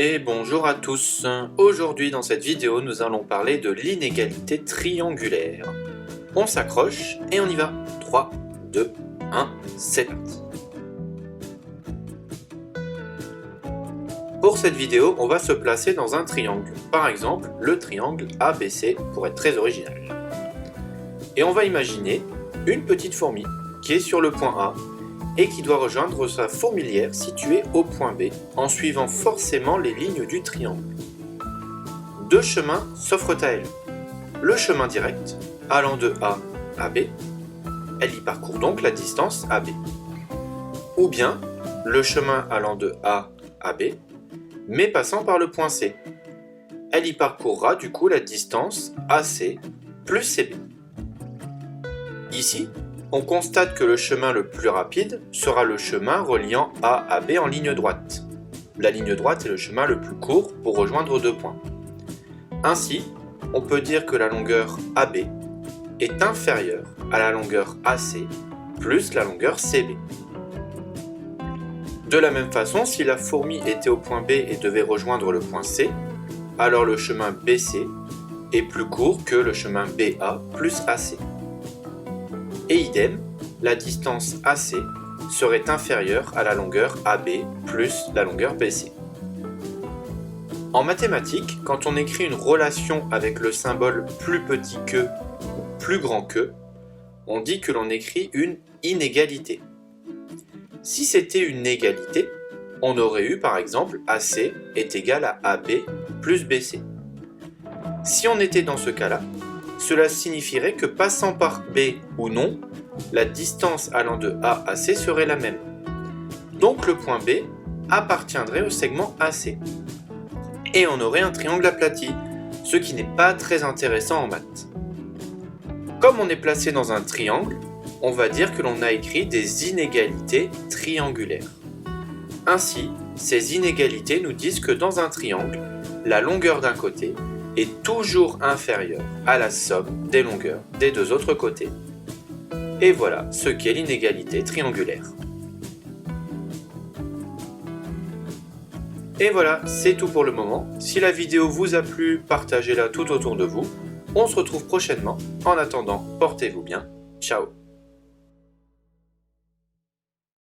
Et bonjour à tous. Aujourd'hui dans cette vidéo nous allons parler de l'inégalité triangulaire. On s'accroche et on y va. 3, 2, 1, c'est parti. Pour cette vidéo, on va se placer dans un triangle. Par exemple, le triangle ABC pour être très original. Et on va imaginer une petite fourmi qui est sur le point A et qui doit rejoindre sa fourmilière située au point B en suivant forcément les lignes du triangle. Deux chemins s'offrent à elle. Le chemin direct, allant de A à B, elle y parcourt donc la distance AB. Ou bien, le chemin allant de A à B, mais passant par le point C. Elle y parcourra du coup la distance AC plus CB. Ici, on constate que le chemin le plus rapide sera le chemin reliant A à B en ligne droite. La ligne droite est le chemin le plus court pour rejoindre deux points. Ainsi, on peut dire que la longueur AB est inférieure à la longueur AC plus la longueur CB. De la même façon, si la fourmi était au point B et devait rejoindre le point C, alors le chemin BC est plus court que le chemin BA plus AC. Et idem, la distance AC serait inférieure à la longueur AB plus la longueur BC. En mathématiques, quand on écrit une relation avec le symbole plus petit que ou plus grand que, on dit que l'on écrit une inégalité. Si c'était une égalité, on aurait eu par exemple AC est égal à AB plus BC. Si on était dans ce cas-là, cela signifierait que passant par B ou non, la distance allant de A à C serait la même. Donc le point B appartiendrait au segment AC. Et on aurait un triangle aplati, ce qui n'est pas très intéressant en maths. Comme on est placé dans un triangle, on va dire que l'on a écrit des inégalités triangulaires. Ainsi, ces inégalités nous disent que dans un triangle, la longueur d'un côté est toujours inférieure à la somme des longueurs des deux autres côtés. Et voilà ce qu'est l'inégalité triangulaire. Et voilà, c'est tout pour le moment. Si la vidéo vous a plu, partagez-la tout autour de vous. On se retrouve prochainement. En attendant, portez-vous bien. Ciao.